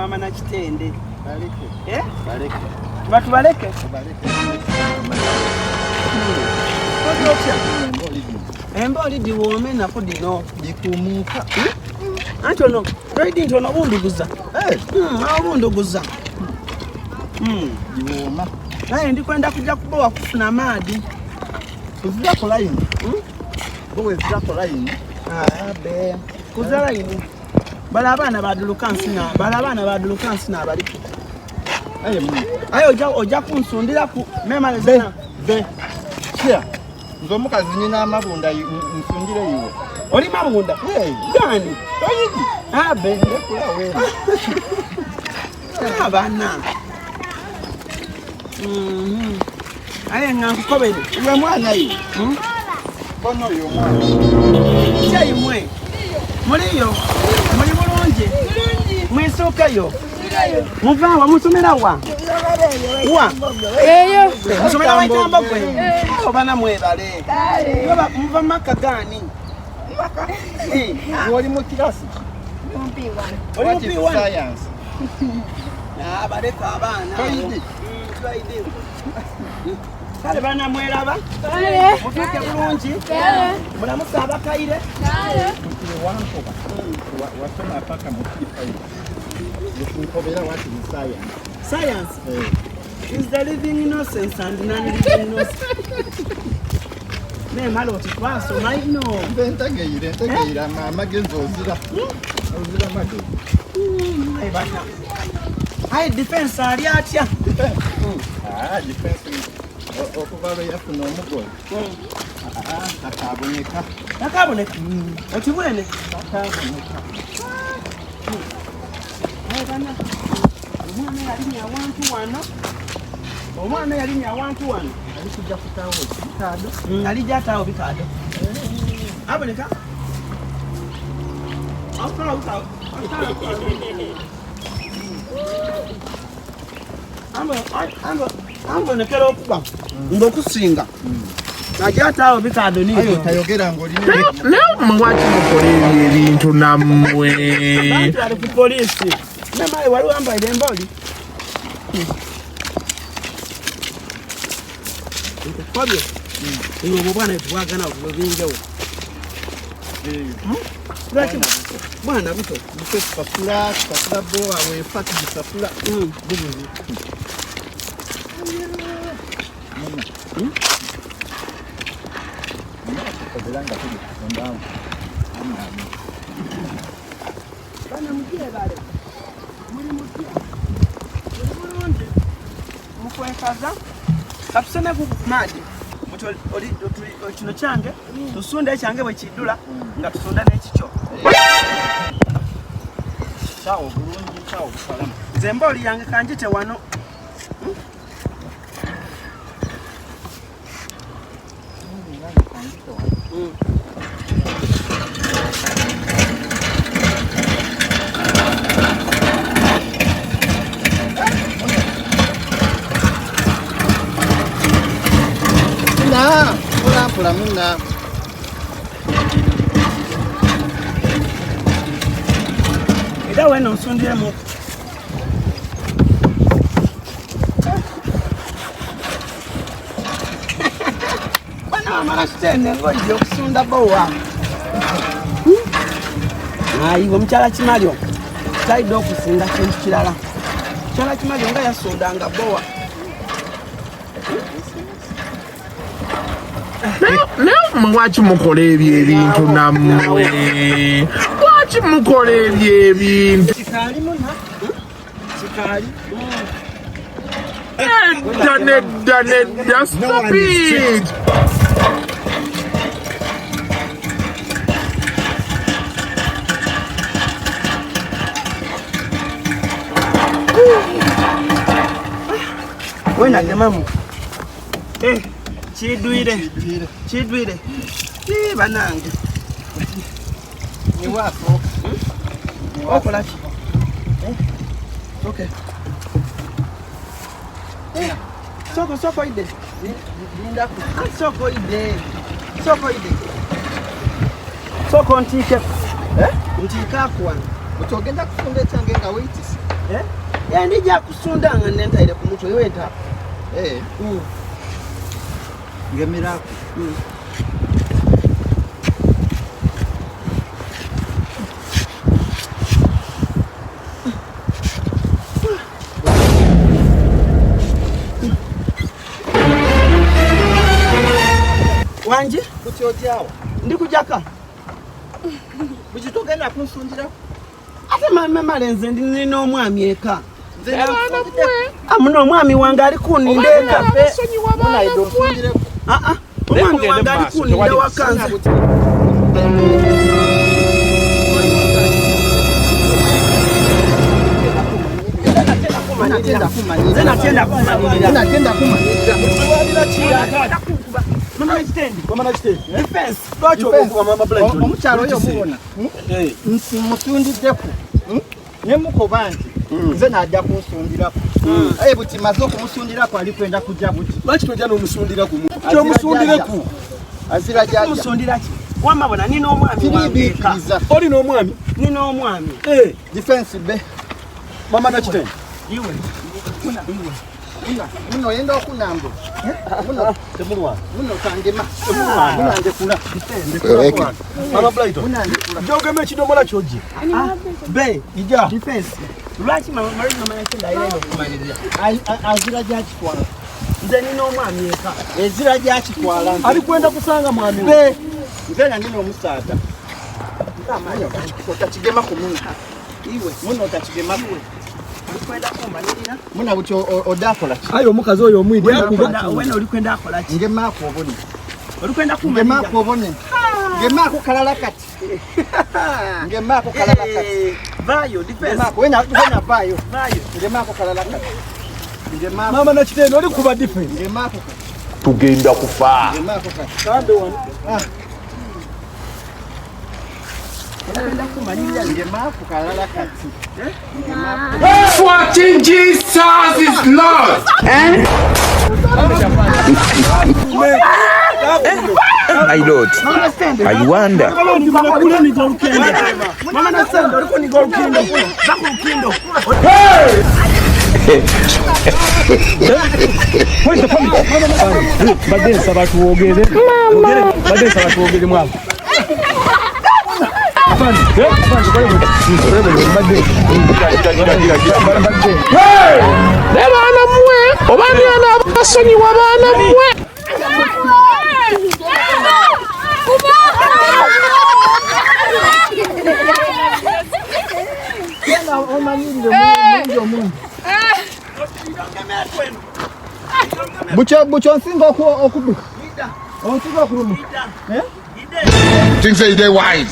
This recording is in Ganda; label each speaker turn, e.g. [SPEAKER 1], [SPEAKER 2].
[SPEAKER 1] mama Nakitende.
[SPEAKER 2] Baleke.
[SPEAKER 1] Baleke. Batubaleke. Emboli diwome nako dino
[SPEAKER 2] dikumuka.
[SPEAKER 1] Antono, ready ntono bunduguza. Bunduguza.
[SPEAKER 2] Diwoma.
[SPEAKER 1] Naye ndikwenda kuja kubowa kufuna maadi.
[SPEAKER 2] Kuzira ko line. Bowe zira ko line. Be.
[SPEAKER 1] Kuzira line. Bala abana badulukansi na abaliko. Ayo oja kunsundira ku mema zena.
[SPEAKER 2] Be. Chia. Nzomukazi nyina amabunda nsundire yiwe.
[SPEAKER 1] Oli mabunda? Gani?
[SPEAKER 2] Oyigi.
[SPEAKER 1] Be ndekula wewe. Abana. Aye ngankukobere.
[SPEAKER 2] Iwe mwana yi. Kono yo mwana.
[SPEAKER 1] Chai mwe. Muliyo. Muli bulungi. Mwesokayo. Muva musomera wa.
[SPEAKER 3] Eyo.
[SPEAKER 1] Musomera wa Tambo gwe. Obana mwebale. Yoba muva maka gani?
[SPEAKER 2] Maka. Wali mu kirasi.
[SPEAKER 1] Oli mu
[SPEAKER 2] science.
[SPEAKER 1] Baleka abana.
[SPEAKER 2] Toyidi.
[SPEAKER 1] Kale bana mweraba? Mutuke bulungi? Mulamusa abakaire?
[SPEAKER 2] Wankoba. Wasoma paka mu kifayi. Nkobera wati mu science.
[SPEAKER 1] Science? Is the living innocence and non-living innocence. Ne maloti kwaso maino.
[SPEAKER 2] Ntegeyire amagenzo ozira. Ozira magi.
[SPEAKER 1] Ai bana. Ai defense ali atya.
[SPEAKER 2] Defense. Okubaba yafuna omugole.
[SPEAKER 1] Takaboneka. Otibwene.
[SPEAKER 2] Takaboneka.
[SPEAKER 1] Ai bana. Omwana yalinya awantu wano.
[SPEAKER 2] Alikujja kutawo bikado.
[SPEAKER 1] Alijja atawo bikado. Aboneka. Ambonekera okuba ngokusinga najja atawo bikado niyo.
[SPEAKER 2] Ayo tayogera ngoli
[SPEAKER 3] mwaki mukola ebintu nammwe
[SPEAKER 1] ali ku poliisi namaye wali wambaire emboli kwabyo ngo bwana tubagana obubingewo bwana buto
[SPEAKER 2] pasula boa we fati pasula bubuzi Belanga kuli ndao.
[SPEAKER 1] Bana mujie bale. Muri mujie. Muri mukwekaza. Kapsene ku maji. Muto oli kino kyange tusunda ekyange bwe kidula nga tusunda n'ekicho.
[SPEAKER 2] Sawa bulungi sawa salama.
[SPEAKER 1] Zemboli yange kanjite wano.
[SPEAKER 2] Pula muna.
[SPEAKER 1] Ida wena nsundire mu. Bana mara stene ngoje okusunda bowa. Ayi omukyala Kimalyo. Tayido okusinda kintu kirala. Omukyala Kimalyo nga yasundanga bowa.
[SPEAKER 3] Mwaki mukola ebintu nammwe mwaki mukola ebintu
[SPEAKER 1] Kikali muna Kikali
[SPEAKER 3] nedda stop it
[SPEAKER 1] wena gemamu Chidwire. Banange.
[SPEAKER 2] Ni wako.
[SPEAKER 1] Okola ki? Okay. Soko ide. Linda ku. Soko ide. Soko ntike. Ntika kwa.
[SPEAKER 2] Utogenda kufunda change nga waitisi.
[SPEAKER 1] Yandija kusunda nga nentaire ku mutwe wenta.
[SPEAKER 2] Ngemirako.
[SPEAKER 1] Wanje?
[SPEAKER 2] Kuchojyawo.
[SPEAKER 1] Ndi kujaka.
[SPEAKER 2] Bukitogenda kunsundira.
[SPEAKER 1] Ate mama lenze ndi nina omwami eka. Muno omwami wange ali kuninda eka. Omwami wange ali kuninda wakanze. Zenatenda kumanirira. Mama Nakitende. Defense. Lwaki obukuba Maama Brighton?
[SPEAKER 2] Omukyalo oyo mubona. Musundiddeku. Ne mukoba nti nze najja kunsundirako. Buti maze okumusundirako ali kwenda kujja buti.
[SPEAKER 4] Lwaki tojja n'omusundiraku? Kyomusundireku.
[SPEAKER 2] Azira jjajja.
[SPEAKER 1] Musundiraku. Wamba bona nina omwami wange eka.
[SPEAKER 4] Oli n'omwami?
[SPEAKER 1] Nina omwami.
[SPEAKER 2] Defense be.
[SPEAKER 4] Maama Nakitende.
[SPEAKER 1] Iwe.
[SPEAKER 2] Muno yenda okunambo. Muno kangema. Muno andekula.
[SPEAKER 4] Maama Brighton. Jogema ekidomola kyojje.
[SPEAKER 1] Be,
[SPEAKER 4] ija.
[SPEAKER 1] Defense. Lwaki Maama Nakitende ayina okumanirira?
[SPEAKER 2] Azira gyakitwala.
[SPEAKER 1] Nze nina omwami eka.
[SPEAKER 2] Ezira gyakitwala.
[SPEAKER 4] Ali kwenda kusanga mwami we.
[SPEAKER 2] Be. Nze nina omusaata. Otakigema ku muno.
[SPEAKER 1] Iwe.
[SPEAKER 2] Muno otakigema ku.
[SPEAKER 1] Olikwenda kumanirira?
[SPEAKER 2] Muna buti odakola ki?
[SPEAKER 4] Ayo omukazi oyo omwidi akuba.
[SPEAKER 1] Wena olikwenda akola ki?
[SPEAKER 2] Ngemaako obone.
[SPEAKER 1] Olikwenda kumanirira?
[SPEAKER 2] Ngemaako obone. Ngemaako kalala kati. Ngemaako kalala kati.
[SPEAKER 1] Vayo, Defense.
[SPEAKER 2] Ngemaako wena vayo.
[SPEAKER 1] Vayo.
[SPEAKER 2] Ngemaako kalala kati. Ngemaako.
[SPEAKER 4] Maama Nakitende oli kuba Defense.
[SPEAKER 2] Ngemaako kati.
[SPEAKER 3] Tugenda kufa.
[SPEAKER 2] Ngemaako kati.
[SPEAKER 4] Kambe wano.
[SPEAKER 1] Olikwenda kumanirira?
[SPEAKER 2] Ngemaako kalala kati.
[SPEAKER 3] Fucking Jesus is Lord.
[SPEAKER 5] My Lord, I wonder.
[SPEAKER 1] Mama Nakitende oliko niga olukindo. Zako olukindo.
[SPEAKER 4] Badde nsaba tuwogere. Badde nsaba tuwogere mwavu.
[SPEAKER 3] Baana mmwe oba mwana abasonyiwa baana mmwe.
[SPEAKER 2] Bucho nsinga okuduka. Onsinga okuluma.
[SPEAKER 3] Things say they wise.